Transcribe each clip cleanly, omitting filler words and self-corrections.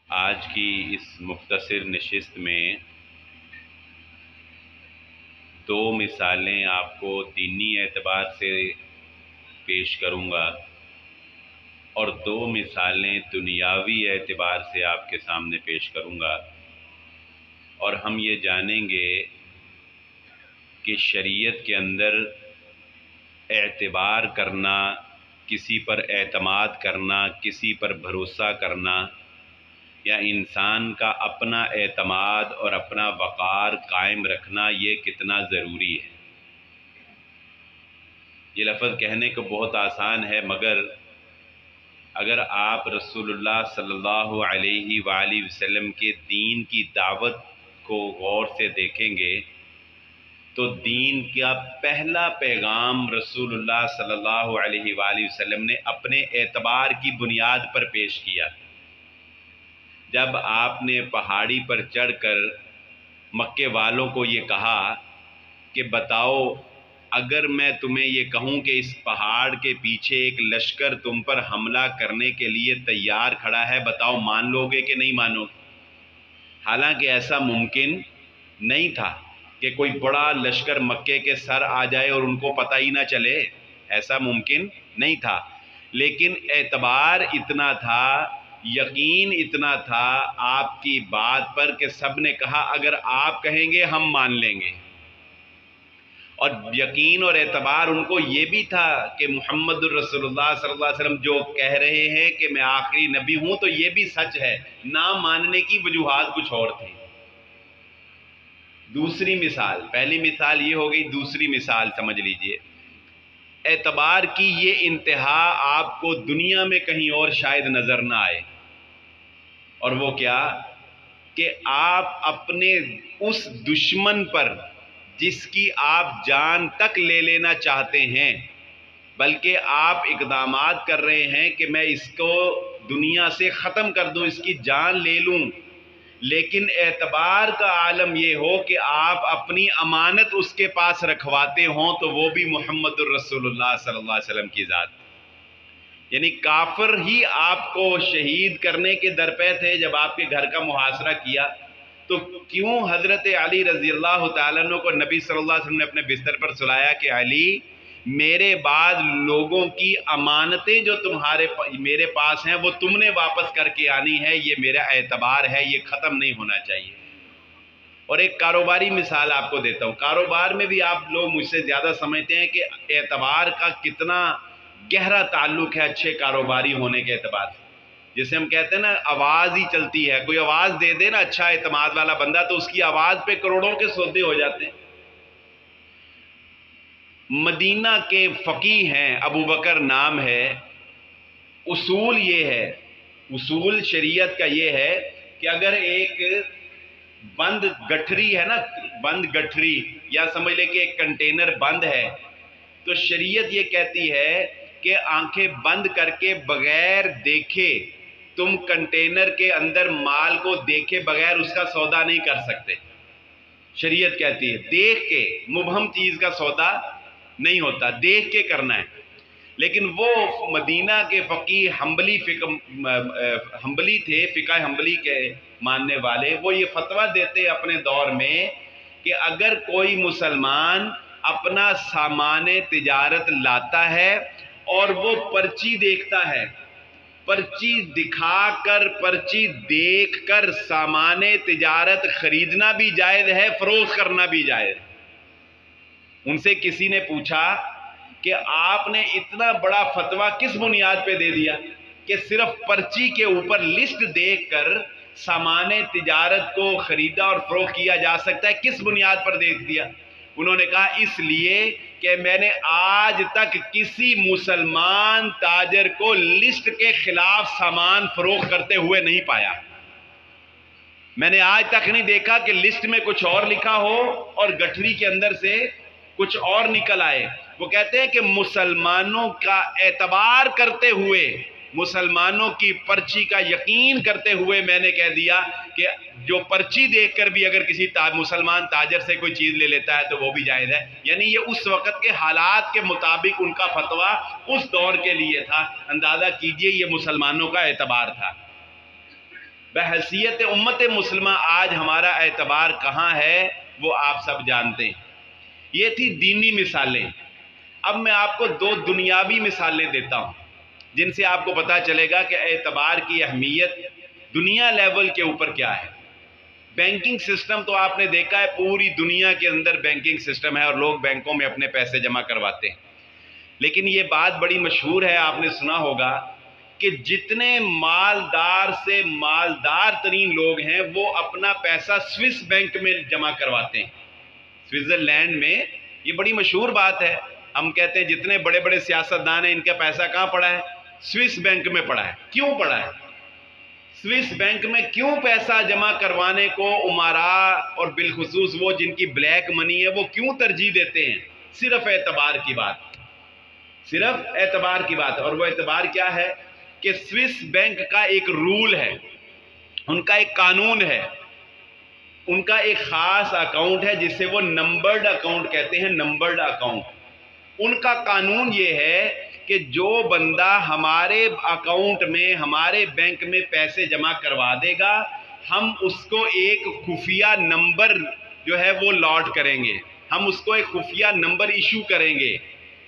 آج کی اس مختصر نشست میں دو مثالیں آپ کو دینی اعتبار سے پیش کروں گا اور دو مثالیں دنیاوی اعتبار سے آپ کے سامنے پیش کروں گا، اور ہم یہ جانیں گے کہ شریعت کے اندر اعتبار کرنا، کسی پر اعتماد کرنا، کسی پر بھروسہ کرنا، یا انسان کا اپنا اعتماد اور اپنا وقار قائم رکھنا یہ کتنا ضروری ہے۔ یہ لفظ کہنے کو بہت آسان ہے، مگر اگر آپ رسول اللہ صلی اللہ علیہ وآلہ وسلم کے دین کی دعوت کو غور سے دیکھیں گے تو دین کا پہلا پیغام رسول اللہ صلی اللہ علیہ وآلہ وسلم نے اپنے اعتبار کی بنیاد پر پیش کیا۔ جب آپ نے پہاڑی پر چڑھ کر مکے والوں کو یہ کہا کہ بتاؤ، اگر میں تمہیں یہ کہوں کہ اس پہاڑ کے پیچھے ایک لشکر تم پر حملہ کرنے کے لیے تیار کھڑا ہے، بتاؤ مان لو گے کہ نہیں مانو گے؟ حالانکہ ایسا ممکن نہیں تھا کہ کوئی بڑا لشکر مکے کے سر آ جائے اور ان کو پتہ ہی نہ چلے، ایسا ممکن نہیں تھا، لیکن اعتبار اتنا تھا، یقین اتنا تھا آپ کی بات پر کہ سب نے کہا اگر آپ کہیں گے ہم مان لیں گے۔ اور یقین اور اعتبار ان کو یہ بھی تھا کہ محمد الرسول اللہ صلی اللہ علیہ وسلم جو کہہ رہے ہیں کہ میں آخری نبی ہوں تو یہ بھی سچ ہے، نہ ماننے کی وجوہات کچھ اور تھی۔ دوسری مثال، پہلی مثال یہ ہو گئی، دوسری مثال سمجھ لیجئے۔ اعتبار کی یہ انتہا آپ کو دنیا میں کہیں اور شاید نظر نہ آئے، اور وہ کیا کہ آپ اپنے اس دشمن پر جس کی آپ جان تک لے لینا چاہتے ہیں، بلکہ آپ اقدامات کر رہے ہیں کہ میں اس کو دنیا سے ختم کر دوں، اس کی جان لے لوں، لیکن اعتبار کا عالم یہ ہو کہ آپ اپنی امانت اس کے پاس رکھواتے ہوں، تو وہ بھی محمد الرسول اللہ صلی اللہ علیہ وسلم کی ذات۔ یعنی کافر ہی آپ کو شہید کرنے کے درپے تھے جب آپ کے گھر کا محاصرہ کیا، تو کیوں حضرت علی رضی اللہ تعالیٰ عنہ کو نبی صلی اللہ علیہ وسلم نے اپنے بستر پر سلایا کہ علی، میرے بعد لوگوں کی امانتیں جو میرے پاس ہیں وہ تم نے واپس کر کے آنی ہے، یہ میرا اعتبار ہے، یہ ختم نہیں ہونا چاہیے۔ اور ایک کاروباری مثال آپ کو دیتا ہوں، کاروبار میں بھی آپ لوگ مجھ سے زیادہ سمجھتے ہیں کہ اعتبار کا کتنا گہرا تعلق ہے اچھے کاروباری ہونے کے اعتبار سے۔ جسے ہم کہتے ہیں نا آواز ہی چلتی ہے، کوئی آواز دے دے نا اچھا اعتماد والا بندہ تو اس کی آواز پہ کروڑوں کے سودے ہو جاتے ہیں۔ مدینہ کے فقیہ ہیں، ابو بکر نام ہے۔ اصول یہ ہے، اصول شریعت کا یہ ہے کہ اگر ایک بند گٹھری ہے نا، بند گٹھری، یا سمجھ لے کہ ایک کنٹینر بند ہے، تو شریعت یہ کہتی ہے کہ آنکھیں بند کر کے بغیر دیکھے تم کنٹینر کے اندر مال کو دیکھے بغیر اس کا سودا نہیں کر سکتے۔ شریعت کہتی ہے دیکھ کے، مبہم چیز کا سودا نہیں ہوتا، دیکھ کے کرنا ہے۔ لیکن وہ مدینہ کے فقیہ حنبلی تھے، فقہ حنبلی کے ماننے والے، وہ یہ فتویٰ دیتے اپنے دور میں کہ اگر کوئی مسلمان اپنا سامان تجارت لاتا ہے اور وہ پرچی دیکھتا ہے، پرچی دکھا کر، پرچی دیکھ کر سامان تجارت خریدنا بھی جائز ہے، فروخت کرنا بھی جائز ہے۔ ان سے کسی نے پوچھا کہ آپ نے اتنا بڑا فتویٰ کس بنیاد پہ دے دیا کہ صرف پرچی کے اوپر لسٹ دیکھ کر سامان تجارت کو خریدا اور فروخت کیا جا سکتا ہے، کس بنیاد پر دیکھ دیا؟ انہوں نے کہا اس لیے کہ میں نے آج تک کسی مسلمان تاجر کو لسٹ کے خلاف سامان فروخت کرتے ہوئے نہیں پایا۔ میں نے آج تک نہیں دیکھا کہ لسٹ میں کچھ اور لکھا ہو اور گٹھری کے اندر سے کچھ اور نکل آئے۔ وہ کہتے ہیں کہ مسلمانوں کا اعتبار کرتے ہوئے، مسلمانوں کی پرچی کا یقین کرتے ہوئے میں نے کہہ دیا کہ جو پرچی دیکھ کر بھی اگر کسی مسلمان تاجر سے کوئی چیز لے لیتا ہے تو وہ بھی جائز ہے۔ یعنی یہ اس وقت کے حالات کے مطابق ان کا فتویٰ اس دور کے لیے تھا۔ اندازہ کیجئے یہ مسلمانوں کا اعتبار تھا۔ بحیثیت امت مسلمہ آج ہمارا اعتبار کہاں ہے وہ آپ سب جانتے ہیں۔ یہ تھی دینی مثالیں۔ اب میں آپ کو دو دنیاوی مثالیں دیتا ہوں جن سے آپ کو پتہ چلے گا کہ اعتبار کی اہمیت دنیا لیول کے اوپر کیا ہے۔ بینکنگ سسٹم تو آپ نے دیکھا ہے، پوری دنیا کے اندر بینکنگ سسٹم ہے اور لوگ بینکوں میں اپنے پیسے جمع کرواتے ہیں، لیکن یہ بات بڑی مشہور ہے، آپ نے سنا ہوگا کہ جتنے مالدار سے مالدار ترین لوگ ہیں وہ اپنا پیسہ سوئس بینک میں جمع کرواتے ہیں۔ سوئٹزرلینڈ میں یہ بڑی مشہور بات ہے، ہم کہتے ہیں جتنے بڑے بڑے سیاستدان ہیں ان کا پیسہ کہاں پڑا ہے؟ سوئس بینک میں پڑا ہے۔ کیوں پڑا ہے؟ سوئس بینک میں کیوں پیسہ جمع کروانے کو امراء اور بالخصوص وہ جن کی بلیک منی ہے وہ کیوں ترجیح دیتے ہیں؟ صرف اعتبار کی بات، صرف اعتبار کی بات۔ اور وہ اعتبار کیا ہے کہ سوئس بینک کا ایک رول ہے، ان کا ایک قانون ہے، ان کا ایک خاص اکاؤنٹ ہے جسے وہ نمبرڈ اکاؤنٹ کہتے ہیں، نمبرڈ اکاؤنٹ۔ ان کا قانون یہ ہے کہ جو بندہ ہمارے اکاؤنٹ میں ہمارے بینک میں پیسے جمع کروا دے گا ہم اس کو ایک خفیہ نمبر جو ہے وہ لاٹ کریں گے، ہم اس کو ایک خفیہ نمبر ایشو کریں گے،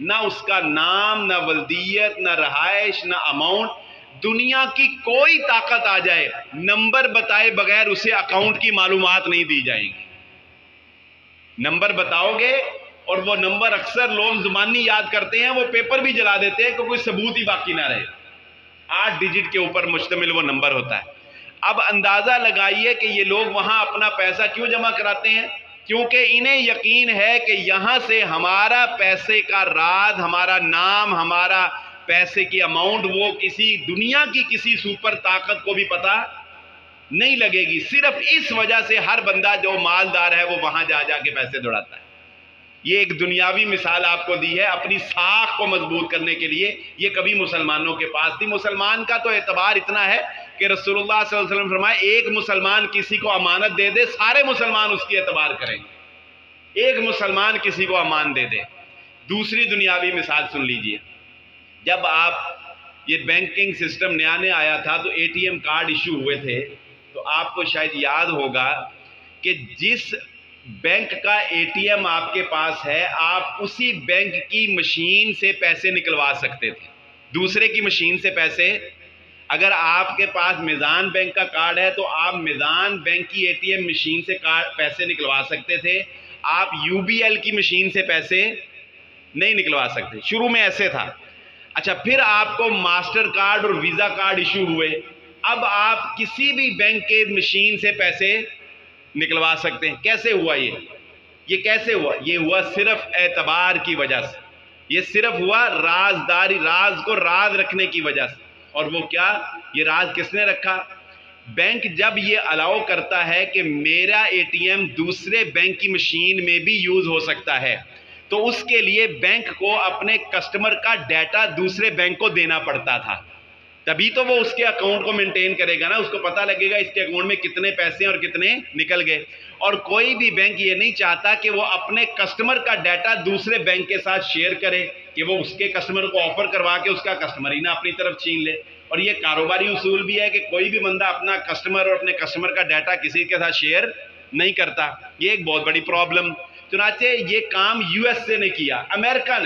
نہ اس کا نام، نہ ولدیت، نہ رہائش، نہ اماؤنٹ، دنیا کی کوئی طاقت آ جائے نمبر بتائے بغیر اسے اکاؤنٹ کی معلومات نہیں دی جائیں گی۔ نمبر بتاؤ گے، اور وہ نمبر اکثر لوگ زبانی یاد کرتے ہیں، وہ پیپر بھی جلا دیتے ہیں کہ کوئی ثبوت ہی باقی نہ رہے۔ 8 ڈیجٹ کے اوپر مشتمل وہ نمبر ہوتا ہے۔ اب اندازہ لگائیے کہ یہ لوگ وہاں اپنا پیسہ کیوں جمع کراتے ہیں؟ کیونکہ انہیں یقین ہے کہ یہاں سے ہمارا پیسے کا راز، ہمارا نام، ہمارا پیسے کی اماؤنٹ وہ کسی دنیا کی کسی سپر طاقت کو بھی پتہ نہیں لگے گی۔ صرف اس وجہ سے ہر بندہ جو مالدار ہے وہ وہاں جا جا کے پیسے دوڑاتا ہے۔ یہ ایک دنیاوی مثال آپ کو دی ہے اپنی ساکھ کو مضبوط کرنے کے لیے، یہ کبھی مسلمانوں کے پاس تھی۔ مسلمان کا تو اعتبار اتنا ہے کہ رسول اللہ صلی اللہ علیہ وسلم فرمائے ایک مسلمان کسی کو امانت دے دے سارے مسلمان اس کی اعتبار کریں گے، ایک مسلمان کسی کو امان دے دے۔ دوسری دنیاوی مثال سن لیجئے، جب آپ یہ بینکنگ سسٹم نیا نیا آیا تھا تو A T M card issue ہوئے تھے، تو آپ کو شاید یاد ہوگا کہ جس بینک کا اے ٹی ایم آپ کے پاس ہے آپ اسی بینک کی مشین سے پیسے نکلوا سکتے تھے، دوسرے کی مشین سے پیسے۔ اگر آپ کے پاس میزان بینک کا کارڈ ہے تو آپ میزان بینک کی اے ٹی ایم مشین سے پیسے نکلوا سکتے تھے، آپ یو بی ایل کی مشین سے پیسے نہیں نکلوا سکتے، شروع میں ایسے تھا۔ اچھا، پھر آپ کو ماسٹر کارڈ اور ویزا کارڈ ایشو ہوئے، اب آپ کسی بھی بینک کے مشین سے پیسے نکلوا سکتے ہیں۔ کیسے ہوا یہ کیسے ہوا؟ یہ ہوا صرف اعتبار کی وجہ سے، یہ صرف ہوا رازداری، راز کو راز رکھنے کی وجہ سے۔ اور وہ کیا؟ یہ راز کس نے رکھا؟ بینک جب یہ الاؤ کرتا ہے کہ میرا اے ٹی ایم دوسرے بینک کی مشین میں بھی یوز ہو سکتا ہے تو اس کے لیے بینک کو اپنے کسٹمر کا ڈیٹا دوسرے بینک کو دینا پڑتا تھا، تبھی تو وہ اس کے اکاؤنٹ کو مینٹین کرے گا نا، اس کو پتہ لگے گا اس کے اکاؤنٹ میں کتنے پیسے ہیں اور کتنے نکل گئے۔ اور کوئی بھی بینک یہ نہیں چاہتا کہ وہ اپنے کسٹمر کا ڈیٹا دوسرے بینک کے ساتھ شیئر کرے کہ وہ اس کے کسٹمر کو آفر کروا کے اس کا کسٹمر ہی نہ اپنی طرف چھین لے۔ اور یہ کاروباری اصول بھی ہے کہ کوئی بھی بندہ اپنا کسٹمر اور اپنے کسٹمر کا ڈیٹا کسی کے ساتھ شیئر نہیں کرتا، یہ ایک بہت بڑی پرابلم۔ چنانچہ یہ کام یو ایس اے نے کیا، امریکہ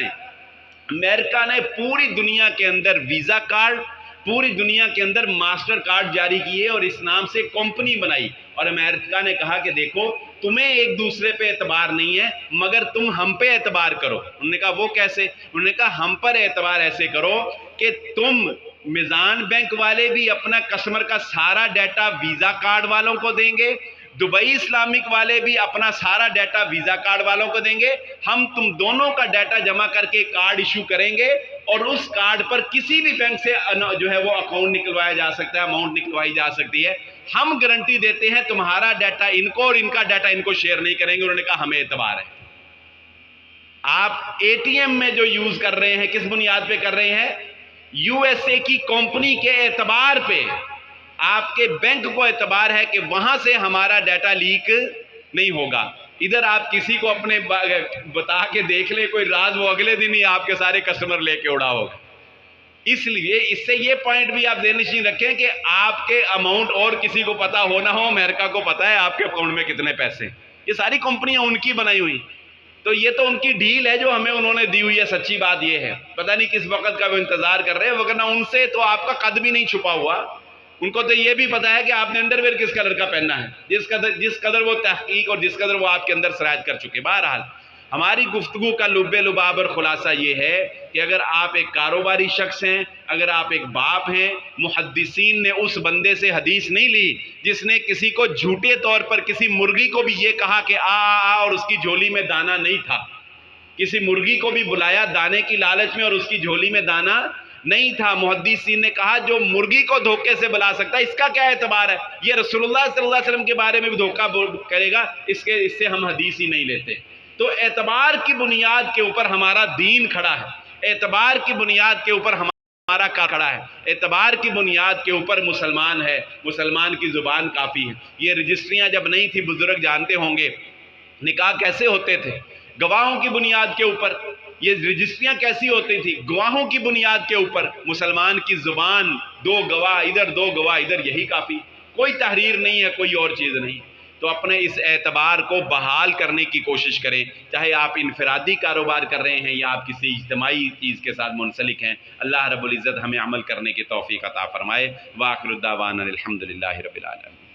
نے پوری دنیا کے اندر ویزا کارڈ، پوری دنیا کے اندر ماسٹر کارڈ جاری کیے اور اس نام سے کمپنی بنائی، اور امریکہ نے کہا کہ دیکھو تمہیں ایک دوسرے پہ اعتبار نہیں ہے مگر تم ہم پہ اعتبار کرو۔ انہوں نے کہا وہ کیسے؟ انہوں نے کہا ہم پر اعتبار ایسے کرو کہ تم میزان بینک والے بھی اپنا کسٹمر کا سارا ڈیٹا ویزا کارڈ والوں کو دیں گے، دبئی اسلامک والے بھی اپنا سارا ڈیٹا ویزا کارڈ والوں کو دیں گے، ہم تم دونوں کا ڈیٹا جمع کر کے کارڈ ایشو کریں گے اور اس کارڈ پر کسی بھی بینک سے جو ہے وہ اکاؤنٹ نکلوایا جا سکتا ہے، اماؤنٹ نکلوائی جا سکتی ہے۔ ہم گارنٹی دیتے ہیں تمہارا ڈیٹا ان کو اور ان کا ڈیٹا ان کو شیئر نہیں کریں گے۔ انہوں نے کہا ہمیں اعتبار ہے۔ آپ اے ٹی ایم میں جو یوز کر رہے ہیں کس بنیاد پہ کر رہے ہیں؟ یو ایس اے کی کمپنی کے اعتبار پہ۔ آپ کے بینک کو اعتبار ہے کہ وہاں سے ہمارا ڈیٹا لیک نہیں ہوگا۔ ادھر آپ کسی کو اپنے بتا کے دیکھ لیں کوئی راز، وہ اگلے دن ہی آپ کے سارے کسٹمر لے کے اڑا ہوگا۔ اس لیے اس سے یہ پوائنٹ بھی آپ ذہن رکھیں کہ آپ کے اماؤنٹ اور کسی کو پتا ہو نہ ہو، امریکہ کو پتا ہے آپ کے اکاؤنٹ میں کتنے پیسے ہیں۔ یہ ساری کمپنیاں ان کی بنائی ہوئی، تو یہ تو ان کی ڈیل ہے جو ہمیں انہوں نے دی ہوئی ہے۔ سچی بات یہ ہے، پتہ نہیں کس وقت کا وہ انتظار کر رہے ہیں، وگرنہ ان سے تو آپ کا قد بھی نہیں چھپا ہوا۔ ان کو تو یہ بھی پتا ہے کہ آپ نے انڈر ویئر کس کلر کا پہننا ہے، جس قدر وہ تحقیق اور جس قدر وہ آپ کے اندر سرایت کر چکے۔ بہرحال ہماری گفتگو کا لب لباب اور خلاصہ یہ ہے کہ اگر آپ ایک کاروباری شخص ہیں، اگر آپ ایک باپ ہیں، محدثین نے اس بندے سے حدیث نہیں لی جس نے کسی کو جھوٹے طور پر، کسی مرغی کو بھی یہ کہا کہ آ اور اس کی جھولی میں دانا نہیں تھا، کسی مرغی کو بھی بلایا دانے کی لالچ میں اور اس کی جھولی میں دانا نہیں تھا۔ محدثین نے کہا جو مرغی کو دھوکے سے بلا سکتا ہے اس کا کیا اعتبار ہے؟ یہ رسول اللہ صلی اللہ علیہ وسلم کے بارے میں بھی دھوکہ کرے گا، اس سے ہم حدیث ہی نہیں لیتے۔ تو اعتبار کی بنیاد کے اوپر ہمارا دین کھڑا ہے، اعتبار کی بنیاد کے اوپر ہمارا کھڑا ہے، اعتبار کی بنیاد کے اوپر مسلمان ہے، مسلمان کی زبان کافی ہے۔ یہ رجسٹریاں جب نہیں تھی، بزرگ جانتے ہوں گے نکاح کیسے ہوتے تھے، گواہوں کی بنیاد کے اوپر۔ یہ رجسٹریاں کیسی ہوتی تھی، گواہوں کی بنیاد کے اوپر۔ مسلمان کی زبان، دو گواہ ادھر دو گواہ ادھر، یہی کافی، کوئی تحریر نہیں ہے، کوئی اور چیز نہیں۔ تو اپنے اس اعتبار کو بحال کرنے کی کوشش کریں، چاہے آپ انفرادی کاروبار کر رہے ہیں یا آپ کسی اجتماعی چیز کے ساتھ منسلک ہیں۔ اللہ رب العزت ہمیں عمل کرنے کی توفیق عطا فرمائے۔ وآخر الدعوانا الحمدللہ رب العالمین۔